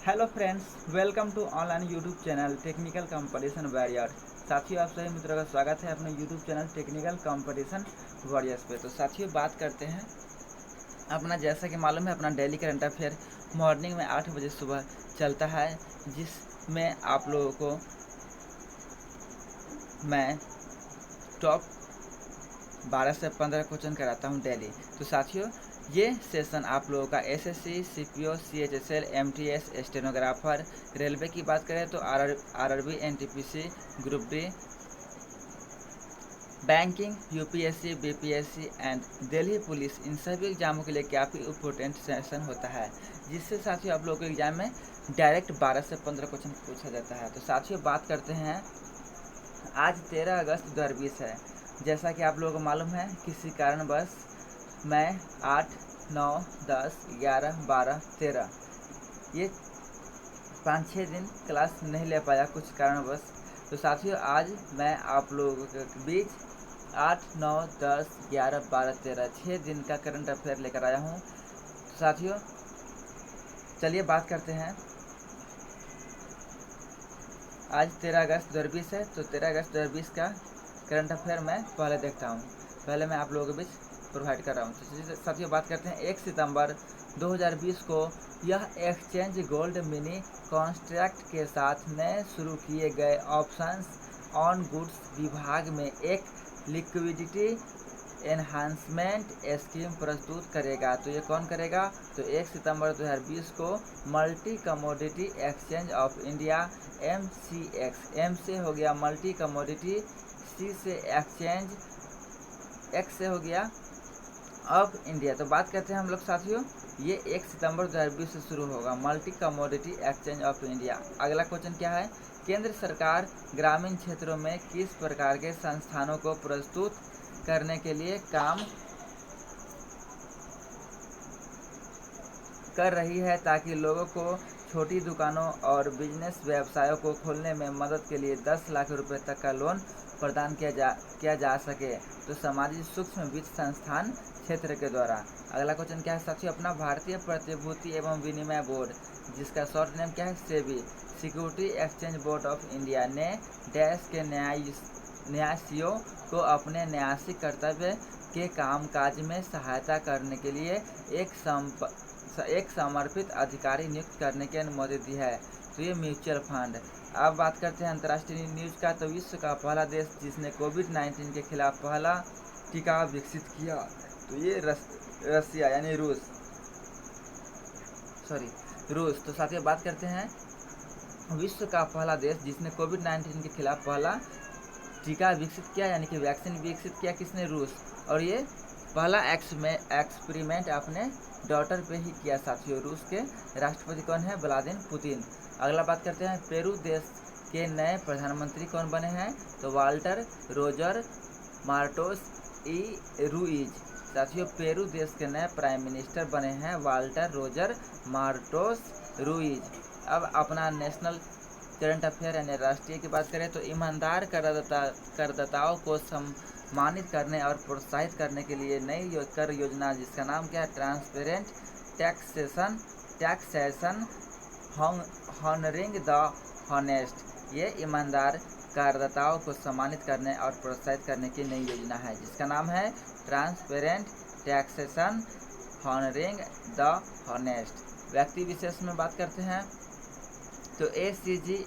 Hello friends, welcome to online YouTube channel technical competition warrior. साथियों, आप सभी मित्रों का स्वागत है अपने YouTube channel technical competition warriors पे। तो साथियों, बात करते हैं अपना, जैसा कि मालूम है, अपना डेली करंट अफेयर मॉर्निंग में 8 बजे सुबह चलता है, जिसमें आप लोगों को मैं टॉप 12 से 15 क्वेश्चन कराता हूं डेली। तो साथियों, ये सेशन आप लोगों का SSC, CPO, CHSL, MTS, stenographer, railway की बात करें तो RRB, NTPC, group D, banking, UPSC, BPSC and Delhi police, इन सभी एग्जामों के लिए काफ़ी इम्पोर्टेंट सेशन होता है, जिससे साथियों आप लोगों को एग्जाम में डायरेक्ट 12 से 15 क्वेश्चन पूछा जाता है। तो साथियों, बात करते हैं, आज 13 अगस्त 2020 है। जैसा कि आप लोगों को मालूम है, किसी कारणवश मैं 8, 9, 10, 11, 12, 13 ये 5-6 दिन क्लास नहीं ले पाया कुछ कारणवश। तो साथियों, आज मैं आप लोगों के बीच 8, 9, 10, 11, 12, 13 6 दिन का करंट अफेयर लेकर आया हूँ। तो साथियों, चलिए बात करते हैं। आज 13 अगस्त 2020 है, तो 13 अगस्त 2020 का करंट अफेयर मैं पहले देखता हूँ। पहले मैं आप लोगों के बीच प्रोवाइड कर रहा हूँ। तो साथियों, बात करते हैं, 1 सितंबर 2020 को यह एक्सचेंज गोल्ड मिनी कॉन्ट्रैक्ट के साथ नए शुरू किए गए ऑप्शंस ऑन गुड्स विभाग में एक लिक्विडिटी एनहांसमेंट स्कीम प्रस्तुत करेगा। तो ये कौन करेगा? तो 1 सितंबर 2020 को multi commodity exchange of India MCX, M से हो गया मल्टी कमोडिटी, सी से एक्सचेंज, एक्स से हो गया ऑफ इंडिया। तो बात करते हैं हम लोग साथियों, ये 1 सितंबर 2020 से शुरू होगा multi commodity exchange of India. अगला क्वेश्चन क्या है? केंद्र सरकार ग्रामीण क्षेत्रों में किस प्रकार के संस्थानों को प्रस्तुत करने के लिए काम कर रही है, ताकि लोगों को छोटी दुकानों और बिजनेस व्यवसायों को खोलने में मदद के लिए 10 लाख रुपए तक का लोन प्रदान किया जा सके? तो सामाजिक सूक्ष्म वित्त संस्थान क्षेत्र के द्वारा। अगला क्वेश्चन क्या है साथियों अपना? भारतीय प्रतिभूति एवं विनिमय बोर्ड, जिसका शॉर्ट नेम क्या है? SEBI, security exchange board of India ने डैश के न्यासियों को अपने न्यासिक कर्तव्य के कामकाज में सहायता करने के लिए एक समर्पित अधिकारी नियुक्त करने की अनुमति दी है। तो ये म्यूचुअल फंड। अब बात करते हैं अंतर्राष्ट्रीय न्यूज का। तो विश्व का पहला देश जिसने कोविड-19 के खिलाफ पहला टीका विकसित किया, तो ये रसिया यानी रूस। तो साथियों, बात करते हैं, विश्व का पहला देश जिसने कोविड-19 के खिलाफ पहला टीका विकसित किया यानी कि वैक्सीन विकसित किया, किसने? रूस। और ये पहला एक्सपेरिमेंट अपने डॉटर पे ही किया साथियों। रूस के राष्ट्रपति कौन है? Vladimir Putin. अगला बात करते हैं, पेरू देश के नए प्रधानमंत्री कौन बने हैं? तो वाल्टर रोजर मार्टोस ई रूइज। साथियों, पेरू देश के नए प्राइम मिनिस्टर बने हैं वाल्टर रोजर मार्टोस रूइज। अब अपना नेशनल करंट अफेयर यानी राष्ट्रीय की बात करें तो ईमानदार करदाताओं को सम्मानित करने और प्रोत्साहित करने के लिए नई कर योजना, जिसका नाम क्या है? Transparent taxation honouring the honest. ये ईमानदार करदाताओं को सम्मानित करने और प्रोत्साहित करने की नई योजना है, जिसका नाम है transparent taxation honouring the honest. व्यक्ति विशेष में बात करते हैं तो ACG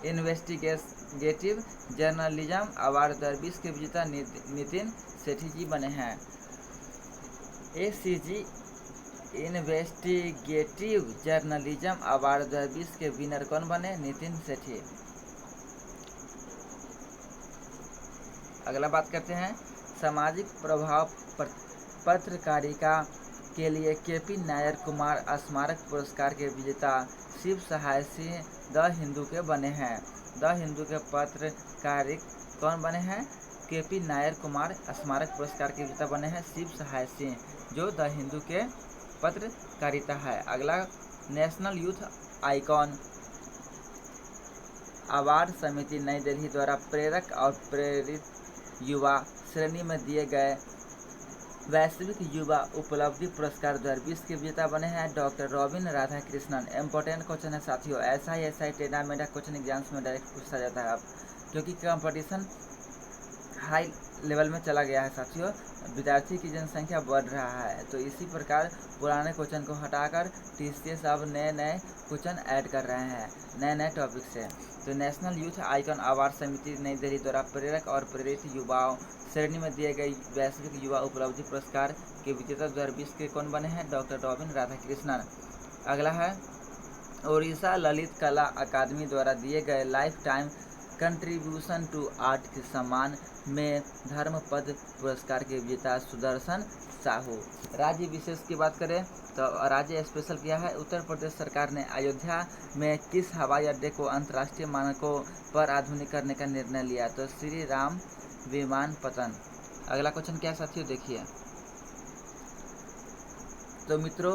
इन्वेस्टिगेटिव जर्नलिज्म अवार्ड 2020 के विजेता नितिन सेठी जी बने हैं। ACG इन्वेस्टिगेटिव जर्नलिज्म अवार्ड 2020 के विनर कौन बने? नितिन सेठी। अगला बात करते हैं, सामाजिक प्रभाव पत्रकारिता के लिए KP नायर कुमार स्मारक पुरस्कार के विजेता शिव सहाय सिंह द हिंदू के बने हैं। द हिंदू के पत्रकारिक कौन बने हैं? KP नायर कुमार स्मारक पुरस्कार के विजेता बने हैं शिव सहाय सिंह, जो द हिंदू के पत्रकारिता है। अगला, नेशनल यूथ आइकॉन अवार्ड समिति नई दिल्ली द्वारा प्रेरक और प्रेरित युवा श्रेणी में दिए गए वैश्विक युवा उपलब्धि पुरस्कार 2020 के विजेता बने हैं doctor Robin Radhakrishnan. Important question है साथियों, ऐसा ही टूर्नामेंट या कोचिंग एग्जाम्स में डायरेक्ट पूछा जाता है अब, क्योंकि कंपटीशन हाई लेवल में चला गया है साथियों, विद्यार्थी की जनसंख्या बढ़ रहा है। तो इसी प्रकार पुराने क्वेश्चन को हटाकर टीसीएस अब नए क्वेश्चन ऐड कर रहे हैं नए टॉपिक से। तो नेशनल यूथ आइकन अवार्ड समिति नई दिल्ली द्वारा प्रेरक और प्रेरित युवाओं श्रेणी में दिए गए वैश्विक युवा उपलब्धि पुरस्कार के विजेता 2020 के कौन बने हैं? Doctor Robin Radhakrishnan. अगला है ओडिशा ललित कला अकादमी द्वारा दिए गए life time contribution to art के सम्मान में धर्मपद पुरस्कार के विजेता सुदर्शन साहू। राज्य विशेष की बात करें तो राज्य स्पेशल किया है, उत्तर प्रदेश सरकार ने अयोध्या में किस हवाई अड्डे को अंतर्राष्ट्रीय मानकों पर आधुनिक करने का निर्णय लिया? तो श्री राम विमानपत्तन। अगला क्वेश्चन क्या साथियों देखिए। तो मित्रों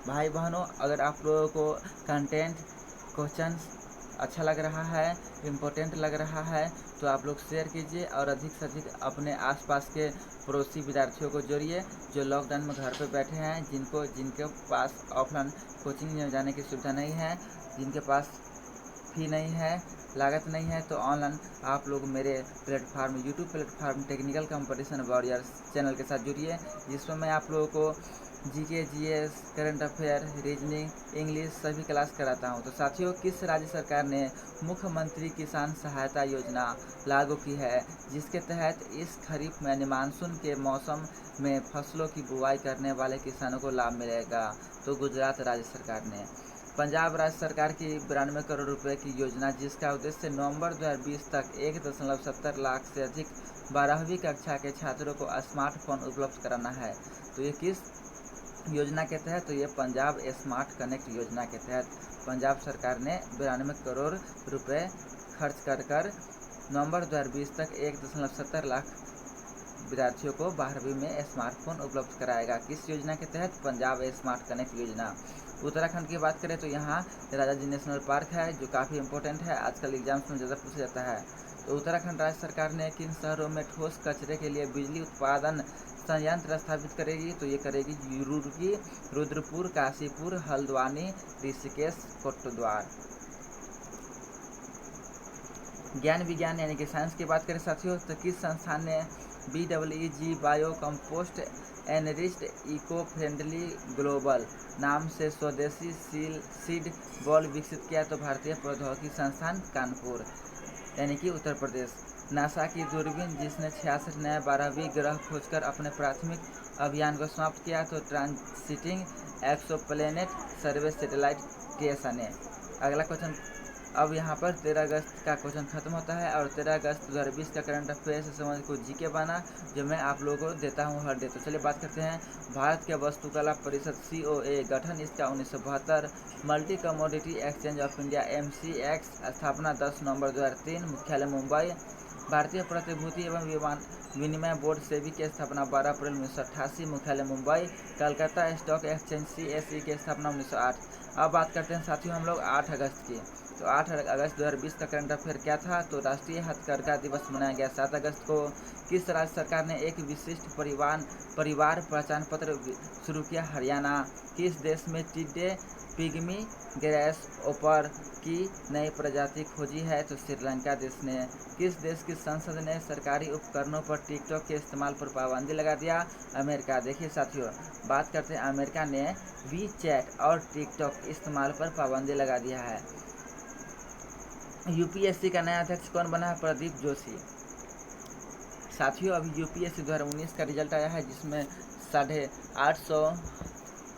भाई बहनों, अगर आप लोगों को कंटेंट क्वेश्चन अच्छा लग रहा है, इम्पोर्टेंट लग रहा है, तो आप लोग शेयर कीजिए और अधिक से अधिक अपने आसपास के पड़ोसी विद्यार्थियों को जोड़िए जो लॉकडाउन में घर पर बैठे हैं, जिनके पास ऑफलाइन कोचिंग में जाने की सुविधा नहीं है, जिनके पास फी नहीं है, लागत नहीं है, तो ऑनलाइन आप लोग मेरे platform YouTube platform technical competition warriors channel के साथ जुड़िए, जिसमें मैं आप लोगों को GK, GS, current affair, reasoning, English सभी क्लास कराता हूं। तो साथियों, किस राज्य सरकार ने मुख्यमंत्री किसान सहायता योजना लागू की है, जिसके तहत इस खरीफ में मानसून के मौसम में फसलों की बुवाई करने वाले किसानों को लाभ मिलेगा? तो गुजरात राज्य सरकार ने। पंजाब राज्य सरकार की 92 करोड़ रुपए की योजना, जिसका उद्देश्य नवंबर 2020 तक 1.70 लाख से अधिक 12वीं कक्षा के छात्रों को स्मार्टफोन उपलब्ध कराना है। तो ये किस योजना के तहत? तो ये पंजाब स्मार्ट कनेक्ट योजना के तहत पंजाब सरकार ने 92 करोड़ रुपए खर्च कर नवंबर 2020 तक 1.70 लाख विद्यार्थियों को 12वीं में स्मार्टफोन उपलब्ध कराएगा। किस योजना के तहत? पंजाब स्मार्ट कनेक्ट योजना। उत्तराखंड की बात करें तो यहाँ राजा जी नेशनल पार्क है, जो काफ़ी इंपॉर्टेंट है, आजकल एग्जाम्स में ज़्यादा पूछा जाता है। तो उत्तराखंड राज्य सरकार ने किन शहरों में ठोस कचरे के लिए बिजली उत्पादन संयंत्र स्थापित करेगी? तो ये करेगी रुड़की, रुद्रपुर, काशीपुर, हल्द्वानी, ऋषिकेश, कोटद्वार। ज्ञान विज्ञान यानी कि साइंस की बात करें साथियों, तो किस संस्थान ने BEEG bio compost enriched eco friendly global नाम से स्वदेशी सीड बॉल विकसित किया? तो भारतीय प्रौद्योगिकी संस्थान कानपुर यानी कि उत्तर प्रदेश। नासा की दूरबीन जिसने 66 नए 12वीं ग्रह खोजकर अपने प्राथमिक अभियान को समाप्त किया? तो ट्रांसिटिंग एक्सोप्लैनेट सर्वे सैटेलाइट केएसए ने। अगला क्वेश्चन, अब यहाँ पर 13 अगस्त का क्वेश्चन खत्म होता है और 13 अगस्त 2020 का करंट अफेयर से संबंधित कुछ जीके बना जो मैं आप लोगों को देता हूँ हर डे। तो चलिए बात करते हैं। भारत के वस्तुकला परिषद COA गठन इसका 1972। Multi commodity exchange of India MCX स्थापना 10 नवंबर 2003, मुख्यालय मुंबई। भारतीय प्रतिभूति एवं विनिमय बोर्ड सेबी की स्थापना 12 अप्रैल 1988, मुख्यालय Mumbai. Calcutta stock exchange CSE की स्थापना 1908। अब बात करते हैं साथियों हम लोग 8 अगस्त की। तो 8 अगस्त 2020 का करंट अफेयर क्या था? तो राष्ट्रीय हथकरघा दिवस मनाया गया 7 अगस्त को। किस राज्य सरकार ने एक विशिष्ट परिवार पहचान पत्र शुरू किया? हरियाणा। किस देश में टिड्डे पिग्मी ग्रेस ओपर की नई प्रजाति खोजी है? तो श्रीलंका देश ने। किस देश की संसद ने सरकारी उपकरणों पर टिकटॉक के इस्तेमाल पर पाबंदी लगा दिया? अमेरिका। देखिए साथियों, बात करते हैं अमेरिका ने WeChat और टिकटॉक इस्तेमाल पर पाबंदी लगा दिया है। UPSC का नया अध्यक्ष कौन बना है? प्रदीप जोशी। साथियों, अभी UPSC 2019 का रिजल्ट आया है जिसमें 850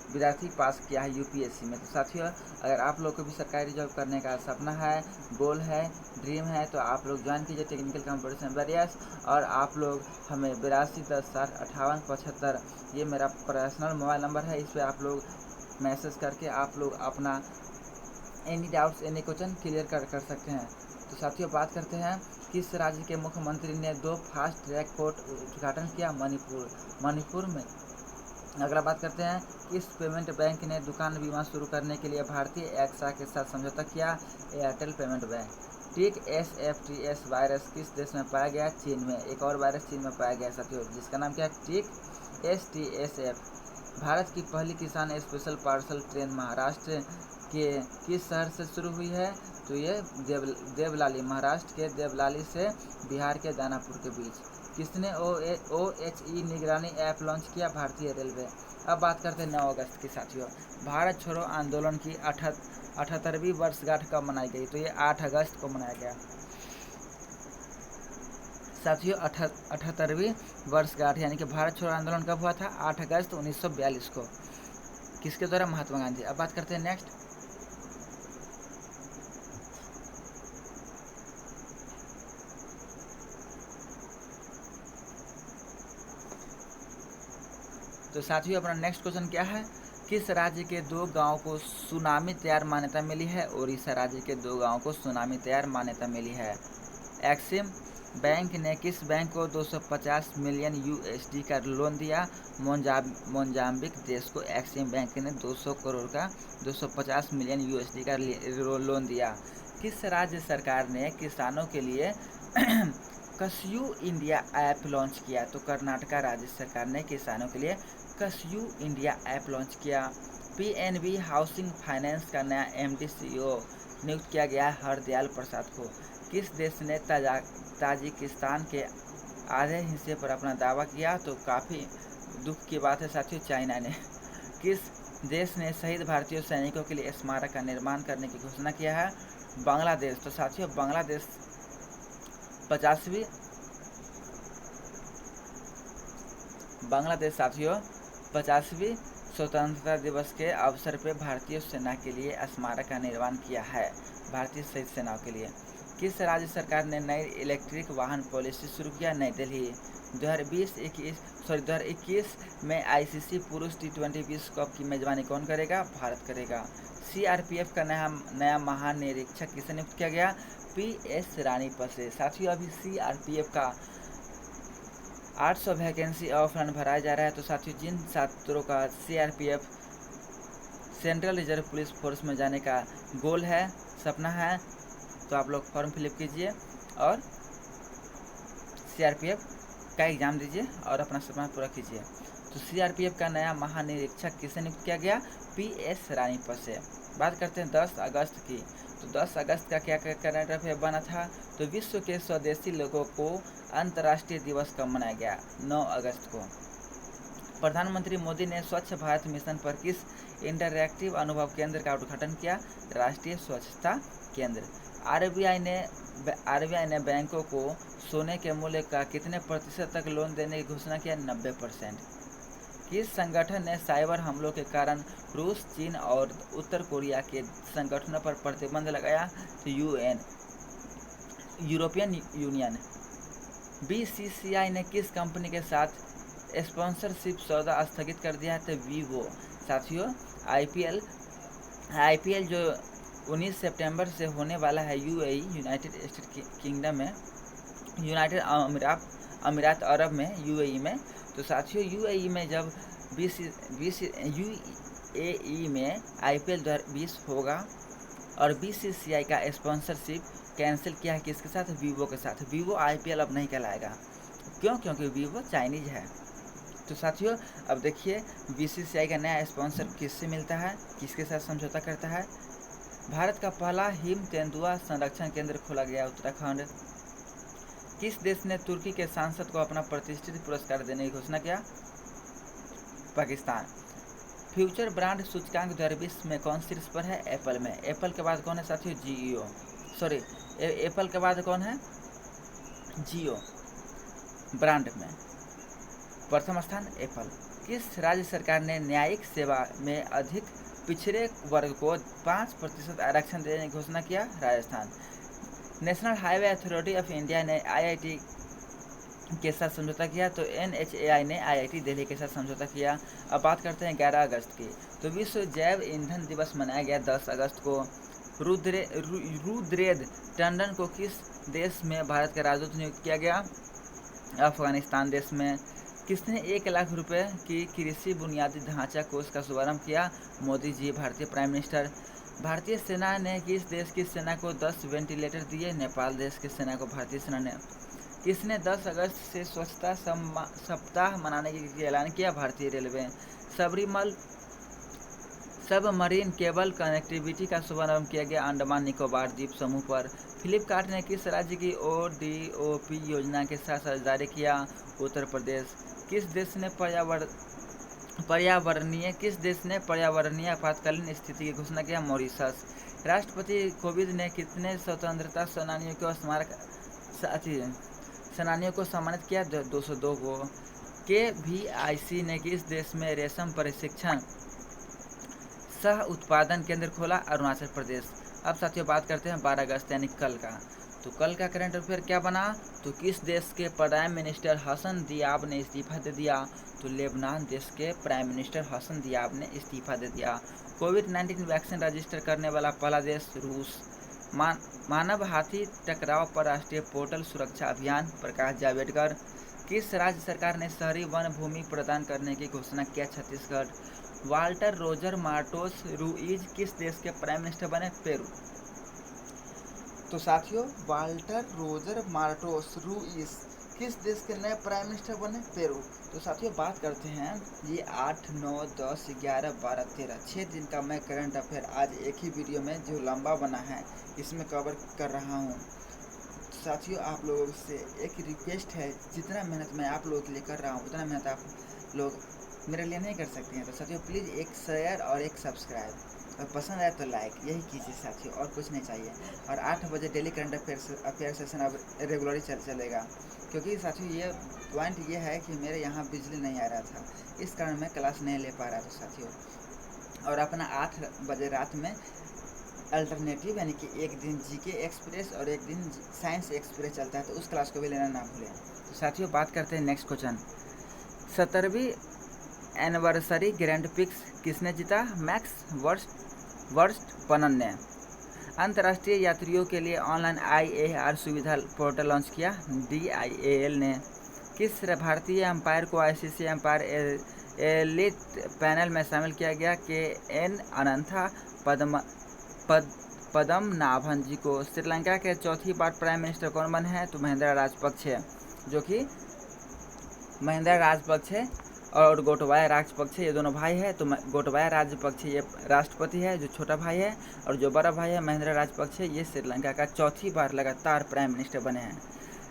विद्यार्थी पास किया है UPSC में। तो साथियों, अगर आप लोग को भी सरकारी जॉब करने का सपना है, गोल है, ड्रीम है, तो आप लोग ज्वाइन कीजिए टेक्निकल कंपटीशन वॉरियर्स। और आप लोग हमें 82 10 60 58 75 ये मेरा पर्सनल मोबाइल नंबर है, इस पर आप लोग मैसेज करके आप लोग अपना any doubts any question clear कर सकते हैं। तो साथियों, बात करते हैं किस राज्य के मुख्यमंत्री ने 2 फास्ट ट्रैक कोर्ट उद्घाटन किया? मणिपुर में। अगला बात करते हैं किस पेमेंट बैंक ने दुकान बीमा शुरू करने के लिए भारतीय एक्सा के साथ समझौता किया? Airtel payment bank. Tick SFTS virus किस देश में पाया गया? चीन में। एक और वायरस चीन में पाया गया साथियों, जिसका नाम क्या है? टिक STSF। भारत की पहली किसान स्पेशल पार्सल ट्रेन महाराष्ट्र के किस शहर से शुरू हुई है? तो ये देवलाली, महाराष्ट्र के देवलाली से बिहार के दानापुर के बीच। किसने OHE निगरानी ऐप लॉन्च किया? भारतीय रेलवे। अब बात करते हैं 9 अगस्त की साथियों। भारत छोड़ो आंदोलन की 78वीं वर्षगांठ कब मनाई गई? तो ये 8 अगस्त को मनाया गया साथियों। 78वीं वर्षगांठ यानी कि भारत छोड़ो आंदोलन कब हुआ था? 8 अगस्त 1942 को। किसके द्वारा? महात्मा गांधी। अब बात करते हैं नेक्स्ट। तो साथियों अपना नेक्स्ट क्वेश्चन क्या है? किस राज्य के 2 गांवों को सुनामी तैयार मान्यता मिली है? ओडिशा राज्य के 2 गांवों को सुनामी तैयार मान्यता मिली है। एक्सिम बैंक ने किस बैंक को 250 मिलियन USD का लोन दिया? मोजाम्बिक देश को एक्सिम बैंक ने 200 करोड़ का 250 मिलियन USD का लोन दिया। किस राज्य सरकार ने किसानों के लिए कसयू इंडिया ऐप लॉन्च किया? तो कर्नाटका राज्य सरकार ने किसानों के लिए कसयू इंडिया ऐप लॉन्च किया। PNB हाउसिंग फाइनेंस का नया MD CEO नियुक्त किया गया हरदयाल प्रसाद को। किस देश ने ताजिकिस्तान के आधे हिस्से पर अपना दावा किया? तो काफ़ी दुख की बात है साथियों, चाइना ने। किस देश ने शहीद भारतीय सैनिकों के लिए स्मारक का निर्माण करने की घोषणा किया है? बांग्लादेश। तो साथियों बांग्लादेश 50वीं स्वतंत्रता दिवस के अवसर पर भारतीय सेना के लिए स्मारक का निर्माण किया है, भारतीय शहीद सेनाओं के लिए। किस राज्य सरकार ने नई इलेक्ट्रिक वाहन पॉलिसी शुरू किया? नई दिल्ली। 2021 में ICC पुरुष T20 विश्व कप की मेजबानी कौन करेगा? भारत करेगा। CRPF का नया महानिरीक्षक किसे नियुक्त किया गया? PS रानीपत से। साथियों अभी CRPF का 800 वैकेंसी ऑफलाइन भराया जा रहा है। तो साथियों जिन छात्रों का CRPF central reserve police force में जाने का गोल है, सपना है, तो आप लोग फॉर्म फिलअप कीजिए और CRPF का एग्ज़ाम दीजिए और अपना सपना पूरा कीजिए। तो CRPF का नया महानिरीक्षक किसे नियुक्त किया गया? PS रानीपत से। बात करते हैं 10 अगस्त की। तो 10 अगस्त का क्या करंट अफेयर बना था? तो विश्व के स्वदेशी लोगों को अंतर्राष्ट्रीय दिवस कब मनाया गया? 9 अगस्त को। प्रधानमंत्री मोदी ने स्वच्छ भारत मिशन पर किस इंटरैक्टिव अनुभव केंद्र का उद्घाटन किया? राष्ट्रीय स्वच्छता केंद्र। RBI ने बैंकों को सोने के मूल्य का कितने प्रतिशत तक लोन देने की घोषणा किया? 90%। किस संगठन ने साइबर हमलों के कारण रूस, चीन और उत्तर कोरिया के संगठनों पर प्रतिबंध लगाया? तो UN, यूरोपियन यूनियन। BCCI ने किस कंपनी के साथ स्पॉन्सरशिप सौदा स्थगित कर दिया है? तो वीवो। साथियों IPL जो 19 सितंबर से होने वाला है UAE, यूनाइटेड स्टेट किंगडम में, यूनाइटेड अमीरात अरब में, UAE में। तो साथियों UAE में जब UAE में IPL 2020 होगा और BCCI का स्पॉन्सरशिप कैंसिल किया है किसके साथ? वीवो के साथ। वीवो IPL अब नहीं कहलाएगा। क्यों? क्योंकि वीवो चाइनीज है। तो साथियों अब देखिए BCCI का नया स्पॉन्सर किससे मिलता है, किसके साथ समझौता करता है? भारत का पहला हिम तेंदुआ संरक्षण केंद्र खोला गया उत्तराखंड। किस देश ने तुर्की के सांसद को अपना प्रतिष्ठित पुरस्कार देने की घोषणा किया? पाकिस्तान। फ्यूचर ब्रांड सूचकांक 2020 में कौन शीर्ष पर है? एप्पल में। एप्पल के बाद कौन है साथियों? एप्पल के बाद कौन है? जियो। ब्रांड में प्रथम स्थान एप्पल। किस राज्य सरकार ने न्यायिक सेवा में अधिक पिछड़े वर्ग को 5% आरक्षण देने की घोषणा किया? Rajasthan. National highway authority of India ने IIT के साथ समझौता किया। तो NHAI ने IIT दिल्ली के साथ समझौता किया। अब बात करते हैं 11 अगस्त की। तो विश्व जैव ईंधन दिवस मनाया गया 10 अगस्त को। रुद्रेद टंडन को किस देश में भारत का राजदूत नियुक्त किया गया? अफगानिस्तान देश में। किसने 1 लाख रुपए की कृषि बुनियादी ढांचा कोष का शुभारंभ किया? मोदी जी, भारतीय प्राइम मिनिस्टर। भारतीय सेना ने किस देश की सेना को 10 वेंटिलेटर दिए? नेपाल देश की सेना को भारतीय सेना ने। किसने 10 अगस्त से स्वच्छता सप्ताह मनाने की ऐलान किया? भारतीय रेलवे। सबमरीन केबल कनेक्टिविटी का शुभारंभ किया गया अंडमान निकोबार द्वीप समूह पर। फ्लिपकार्ट ने किस राज्य की ODOP योजना के साथ साझेदारी किया? उत्तर प्रदेश। किस देश ने पर्यावरणीय आपातकालीन स्थिति की घोषणा किया? मॉरिशस। राष्ट्रपति कोविंद ने कितने स्वतंत्रता सेनानियों को सम्मानित किया? 202 को। KVIC ने किस देश में रेशम प्रशिक्षण सह उत्पादन केंद्र खोला? अरुणाचल प्रदेश। अब साथियों बात करते हैं 12 अगस्त यानी कल का। तो कल का करंट अफेयर क्या बना? तो किस देश के प्राइम मिनिस्टर हसन दियाब ने इस्तीफा दे दिया? तो लेबनान देश के प्राइम मिनिस्टर हसन दियाब ने इस्तीफा दे दिया। कोविड-19 वैक्सीन रजिस्टर करने वाला पहला देश रूस। मानव हाथी टकराव पर राष्ट्रीय पोर्टल सुरक्षा अभियान। प्रकाश जावड़ेकर। किस राज्य सरकार ने शहरी वन भूमि प्रदान करने की घोषणा किया? Chhattisgarh. Walter Roger Martos Ruiz किस देश के प्राइम मिनिस्टर बने? पेरू। तो साथियों वाल्टर रोजर मार्टोस रूइज किस देश के नए प्राइम मिनिस्टर बने? पेरू। तो साथियों बात करते हैं ये 8, 9, 10, 11, 12, 13 6 दिन का मैं करंट अफेयर आज एक ही वीडियो में जो लंबा बना है इसमें कवर कर रहा हूँ। साथियों आप लोगों से एक रिक्वेस्ट है, जितना मेहनत मैं आप लोगों के लिए कर रहा हूँ उतना मेहनत आप लोग मेरे लिए नहीं कर सकते हैं। तो साथियों प्लीज़ एक शेयर और एक सब्सक्राइब, और पसंद आए तो लाइक, यही कीजिए साथियों, और कुछ नहीं चाहिए। और 8 बजे डेली करंट अफेयर सेशन अब रेगुलरली चलेगा, क्योंकि साथियों ये पॉइंट ये है कि मेरे यहाँ बिजली नहीं आ रहा था, इस कारण मैं क्लास नहीं ले पा रहा था साथियों। और अपना 8 बजे रात में अल्टरनेटिव यानी कि एक दिन जीके एक्सप्रेस और एक दिन साइंस एक्सप्रेस चलता है, तो उस क्लास को भी लेना ना भूलें। तो साथियों बात करते हैं नेक्स्ट क्वेश्चन। 70वीं एनिवर्सरी ग्रैंड प्रिक्स किसने जीता? मैक्स वर्स्टपन ने। अंतर्राष्ट्रीय यात्रियों के लिए ऑनलाइन IAR सुविधा पोर्टल लॉन्च किया? DIAL ने। किस भारतीय अंपायर को ICC अंपायर एलिट पैनल में शामिल किया गया? KN अनंथा पद्मनाभन जी को। श्रीलंका के चौथी बार प्राइम मिनिस्टर कौन बने हैं? तो महिंद्रा राजपक्षे, जो कि महिंद्रा राजपक्षे और गोटबाया राजपक्षे ये दोनों भाई हैं। तो गोटबाया राजपक्षे ये राष्ट्रपति है जो छोटा भाई है, और जो बड़ा भाई है महिंद्रा राजपक्षे ये श्रीलंका का चौथी बार लगातार प्राइम मिनिस्टर बने हैं।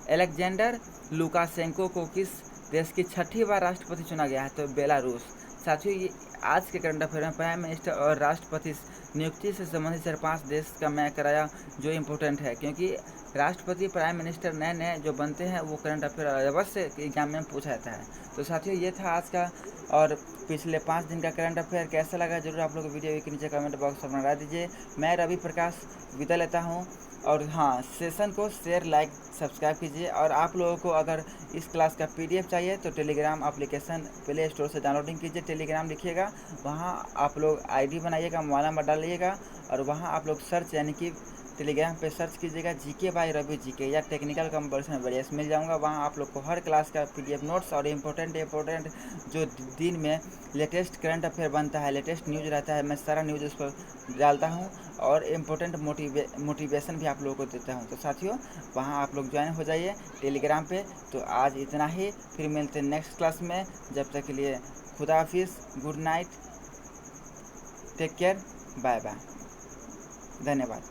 अलेक्जेंडर लुकाशेंको को किस देश की 6ठी बार राष्ट्रपति चुना गया है? तो बेलारूस। साथियों ये आज के करंट अफेयर में प्राइम मिनिस्टर और राष्ट्रपति नियुक्ति से संबंधित 4-5 देश का मैं कराया जो इम्पोर्टेंट है, क्योंकि राष्ट्रपति प्राइम मिनिस्टर नए नए जो बनते हैं वो करंट अफेयर अवश्य एग्जाम में पूछा जाता है। तो साथियों ये था आज का और पिछले 5 दिन का करंट अफेयर। कैसा लगा जरूर आप लोग वीडियो के नीचे कमेंट बॉक्स में बता दीजिए। मैं रवि प्रकाश विदा लेता हूँ, और हाँ सेशन को शेयर, लाइक, सब्सक्राइब कीजिए। और आप लोगों को अगर इस क्लास का PDF चाहिए तो टेलीग्राम एप्लीकेशन प्ले स्टोर से डाउनलोडिंग कीजिए। टेलीग्राम लिखिएगा, वहाँ आप लोग ID बनाइएगा, मोबाइल नंबर डालिएगा, और वहाँ आप लोग सर्च यानी कि टेलीग्राम पे सर्च कीजिएगा GK बाय रवि GK या टेक्निकल कंपल्सन वेरियस, मिल जाऊंगा। वहाँ आप लोग को हर क्लास का PDF नोट्स और इम्पोर्टेंट जो दिन में लेटेस्ट करंट अफेयर बनता है, लेटेस्ट न्यूज़ रहता है, मैं सारा न्यूज़ उस पर डालता हूँ, और इम्पोर्टेंट मोटिवेशन भी आप लोगों को देता हूँ। तो साथियों वहाँ आप लोग ज्वाइन हो जाइए टेलीग्राम पे। तो आज इतना ही, फिर मिलते हैं नेक्स्ट क्लास में। जब तक के लिए खुदा हाफिज़, good night, take care, bye bye, धन्यवाद।